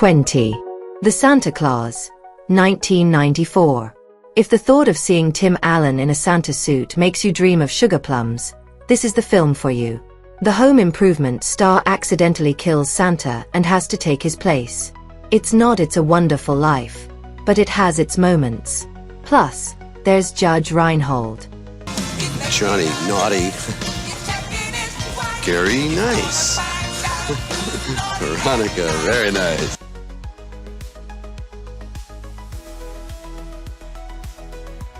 20. The Santa Claus, 1994. If the thought of seeing Tim Allen in a Santa suit makes you dream of sugar plums, this is the film for you. The home improvement star accidentally kills Santa and has to take his place. It's not It's a Wonderful Life, but it has its moments. Plus, there's Judge Reinhold. Johnny, naughty. Gary, nice. Veronica, very nice.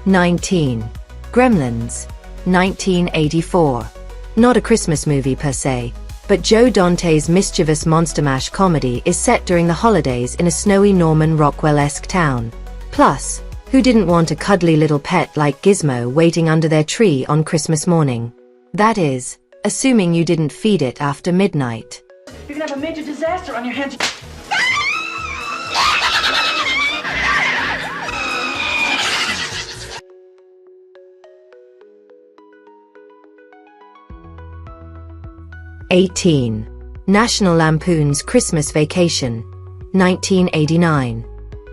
"19. Gremlins, 1984. Not a Christmas movie per se, but Joe Dante's mischievous Monster Mash comedy is set during the holidays in a snowy Norman Rockwell-esque town. Plus, who didn't want a cuddly little pet like Gizmo waiting under their tree on Christmas morning? That is, assuming you didn't feed it after midnight. You're gonna have a major disaster on your hands. "18. National Lampoon's Christmas Vacation, 1989.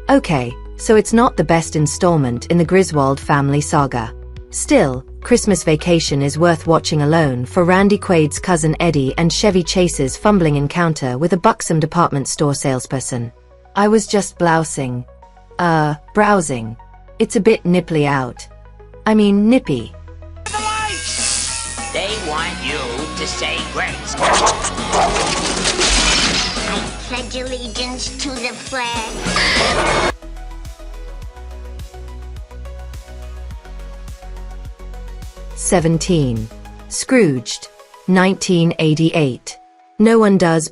Okay, so it's not the best installment in the Griswold family saga. Still, Christmas Vacation is worth watching alone for Randy Quaid's cousin Eddie and Chevy Chase's fumbling encounter with a buxom department store salesperson. I was just browsing. It's a bit nipply out. I mean nippy. They want you to say grace. I pledge allegiance to the flag. "17. Scrooged, 1988. No one does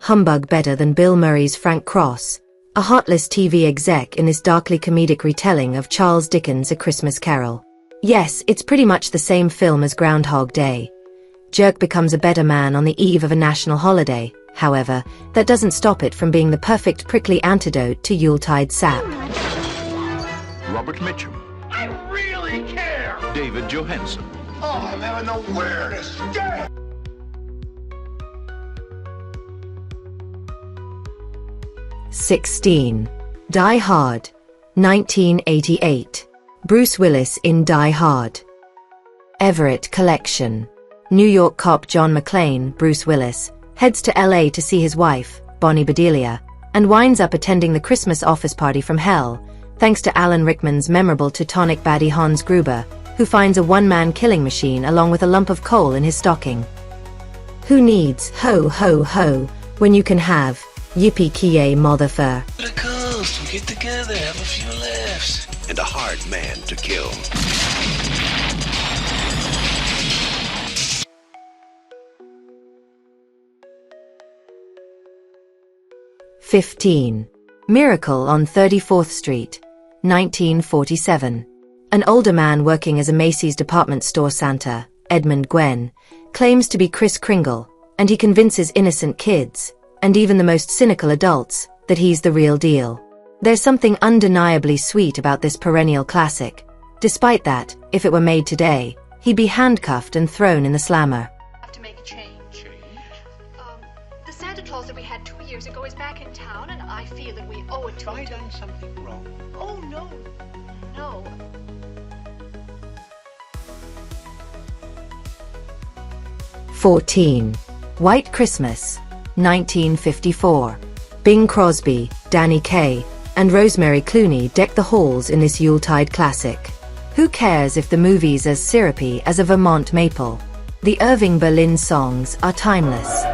humbug better than Bill Murray's Frank Cross, a heartless TV exec in this darkly comedic retelling of Charles Dickens' A Christmas Carol. Yes, it's pretty much the same film as Groundhog Day. Jerk becomes a better man on the eve of a national holiday. However, that doesn't stop it from being the perfect prickly antidote to Yuletide sap." Robert Mitchum. I really care! David Johansen. Oh, I'm having the weirdest day! "16. Die Hard, 1988. Bruce Willis in Die Hard. Everett Collection. New York cop John McClane, Bruce Willis, heads to LA to see his wife, Bonnie Bedelia, and winds up attending the Christmas office party from hell, thanks to Alan Rickman's memorable Teutonic baddie Hans Gruber, who finds a one-man killing machine along with a lump of coal in his stocking. Who needs ho ho ho when you can have yippee-ki-yay motherfucker? The coast, we get together, have a few laughs. And a hard man to kill. "15. Miracle on 34th Street, 1947. An older man working as a Macy's department store Santa, Edmund Gwen, claims to be Kris Kringle, and he convinces innocent kids, and even the most cynical adults, that he's the real deal. There's something undeniably sweet about this perennial classic. Despite that, if it were made today, he'd be handcuffed and thrown in the slammer. Have to make a change. The Santa Claus that we had 2 years ago is back in town, and I feel that we owe it to him. Have I done something wrong? Oh, no. No. "14. White Christmas, 1954. Bing Crosby, Danny Kaye, and Rosemary Clooney deck the halls in this Yuletide classic. Who cares if the movie's as syrupy as a Vermont maple? The Irving Berlin songs are timeless.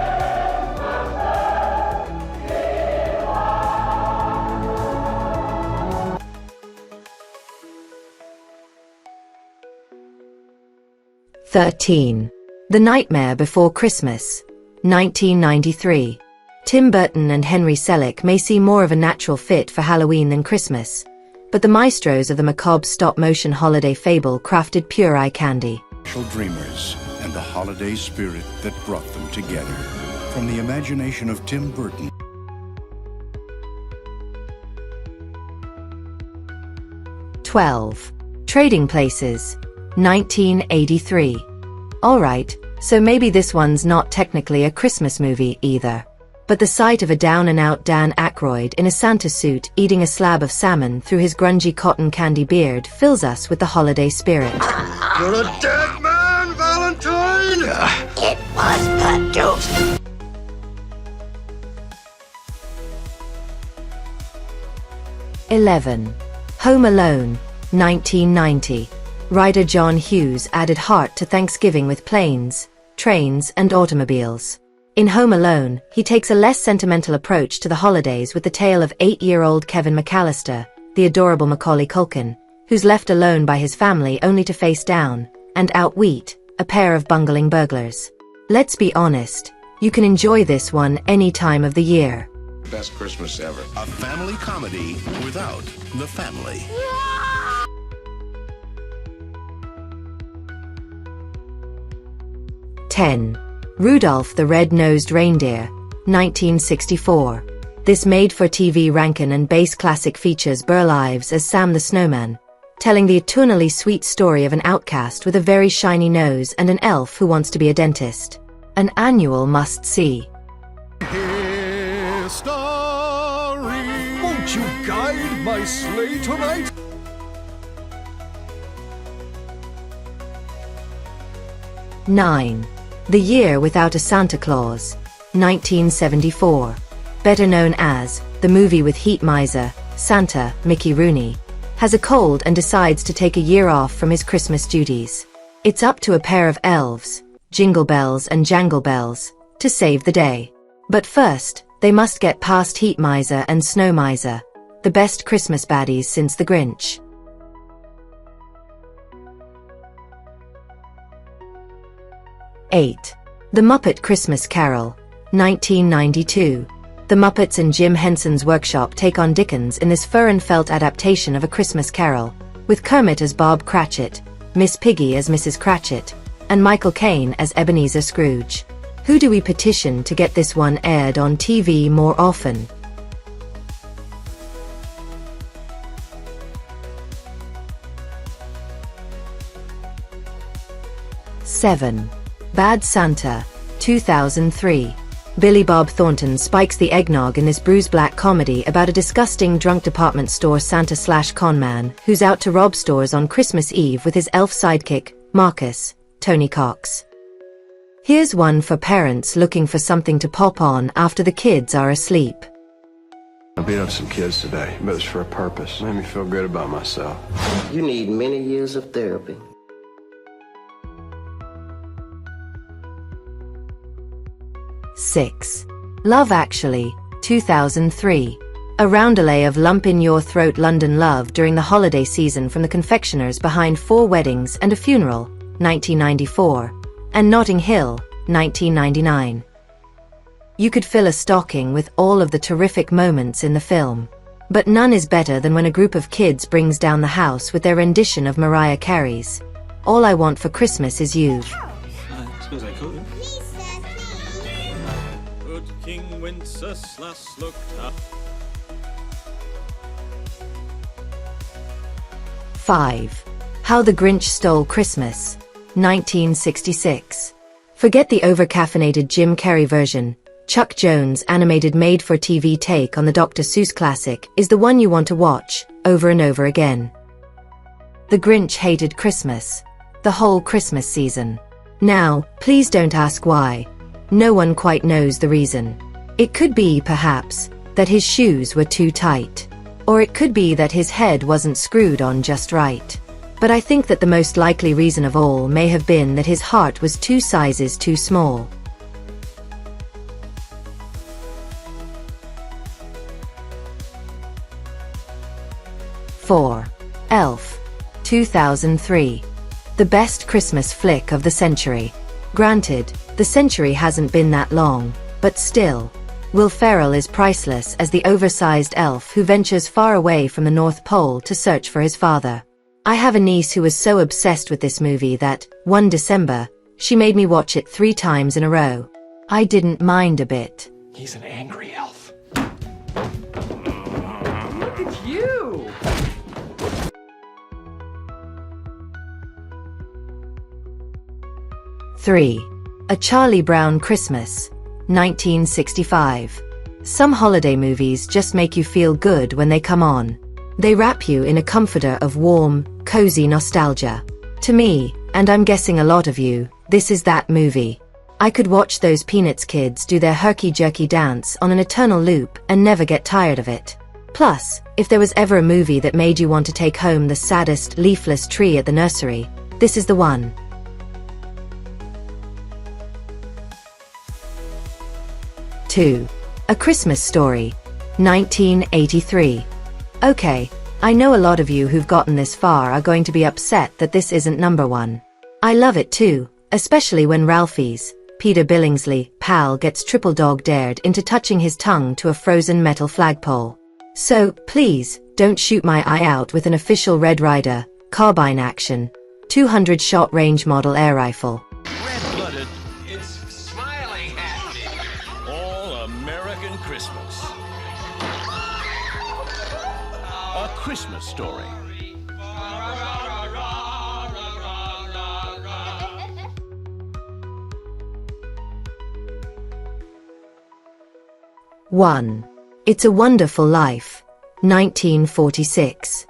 "13. The Nightmare Before Christmas, 1993. Tim Burton and Henry Selick may seem more of a natural fit for Halloween than Christmas, but the maestros of the macabre stop-motion holiday fable crafted pure eye candy. Dreamers and the holiday spirit that brought them together. From the imagination of Tim Burton. 12. Trading Places, 1983. Alright, so maybe this one's not technically a Christmas movie either. but the sight of a down-and-out Dan Aykroyd in a Santa suit eating a slab of salmon through his grungy cotton candy beard fills us with the holiday spirit. You're a dead man, Valentine! It was produced. Home Alone, 1990. Writer John Hughes added heart to Thanksgiving with planes, trains, and automobiles. In Home Alone, he takes a less sentimental approach to the holidays with the tale of 8-year-old Kevin McAllister, the adorable Macaulay Culkin, who's left alone by his family only to face down and outwit a pair of bungling burglars. Let's be honest, you can enjoy this one any time of the year. Best Christmas ever. A family comedy without the family. 10. Rudolph the Red-Nosed Reindeer, 1964. This made-for-TV Rankin and Bass classic features Burl Ives as Sam the Snowman, telling the eternally sweet story of an outcast with a very shiny nose and an elf who wants to be a dentist. An annual must-see. History. Won't you guide my sleigh tonight? Nine. The Year Without a Santa Claus, 1974. Better known as the movie with Heat Miser, Santa, Mickey Rooney, has a cold and decides to take a year off from his Christmas duties. It's up to a pair of elves, Jingle Bells and Jangle Bells, to save the day. But first, they must get past Heat Miser and Snow Miser, the best Christmas baddies since the Grinch. 8. The Muppet Christmas Carol, 1992. The Muppets and Jim Henson's Workshop take on Dickens in this fur and felt adaptation of A Christmas Carol, with Kermit as Bob Cratchit, Miss Piggy as Mrs. Cratchit, and Michael Caine as Ebenezer Scrooge. Who do we petition to get this one aired on TV more often? Seven. Bad Santa, 2003. Billy Bob Thornton spikes the eggnog in this bruise black comedy about a disgusting drunk department store Santa/con man who's out to rob stores on Christmas Eve with his elf sidekick, Marcus, Tony Cox. Here's one for parents looking for something to pop on after the kids are asleep. I beat up some kids today, but it's for a purpose. Made me feel good about myself. You need many years of therapy. 6. Love Actually, 2003. A roundelay of lump-in-your-throat London love during the holiday season from the confectioners behind Four Weddings and a Funeral, 1994, and Notting Hill, 1999. You could fill a stocking with all of the terrific moments in the film. But none is better than when a group of kids brings down the house with their rendition of Mariah Carey's All I Want for Christmas Is You. Suppose I could. King Wenceslas looked up. 5. How the Grinch Stole Christmas, 1966. Forget the over-caffeinated Jim Carrey version. Chuck Jones' animated made-for-TV take on the Dr. Seuss classic is the one you want to watch, over and over again. The Grinch hated Christmas. The whole Christmas season. Now, please don't ask why. No one quite knows the reason. It could be, perhaps, that his shoes were too tight. Or it could be that his head wasn't screwed on just right. But I think that the most likely reason of all may have been that his heart was 2 sizes too small. 4. Elf, 2003. The best Christmas flick of the century. Granted, the century hasn't been that long, but still. Will Ferrell is priceless as the oversized elf who ventures far away from the North Pole to search for his father. I have a niece who was so obsessed with this movie that, one December, she made me watch it 3 times in a row. I didn't mind a bit. He's an angry elf. Look at you! 3. A Charlie Brown Christmas, 1965. Some holiday movies just make you feel good when they come on. They wrap you in a comforter of warm, cozy nostalgia. To me, and I'm guessing a lot of you, this is that movie. I could watch those Peanuts kids do their herky-jerky dance on an eternal loop and never get tired of it. Plus, if there was ever a movie that made you want to take home the saddest, leafless tree at the nursery, this is the one. 2. A Christmas Story, 1983. Okay, I know a lot of you who've gotten this far are going to be upset that this isn't number 1. I love it too, especially when Ralphie's, Peter Billingsley, pal gets triple dog dared into touching his tongue to a frozen metal flagpole. So, please, don't shoot my eye out with an official Red Ryder, carbine action, 200-shot range model air rifle. Red-blooded. It's smiling at me. All-American Christmas. A Christmas Story. One. It's a Wonderful Life, 1946.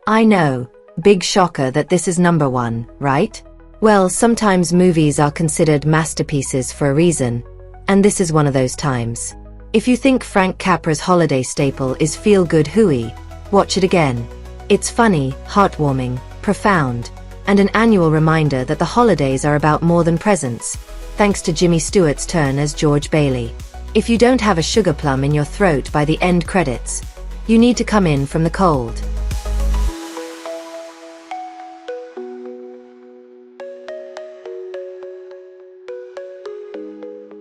I know, big shocker that this is number 1, right? Well, sometimes movies are considered masterpieces for a reason, and this is one of those times. If you think Frank Capra's holiday staple is feel-good hooey, watch it again. It's funny, heartwarming, profound, and an annual reminder that the holidays are about more than presents, thanks to Jimmy Stewart's turn as George Bailey. If you don't have a sugar plum in your throat by the end credits, you need to come in from the cold.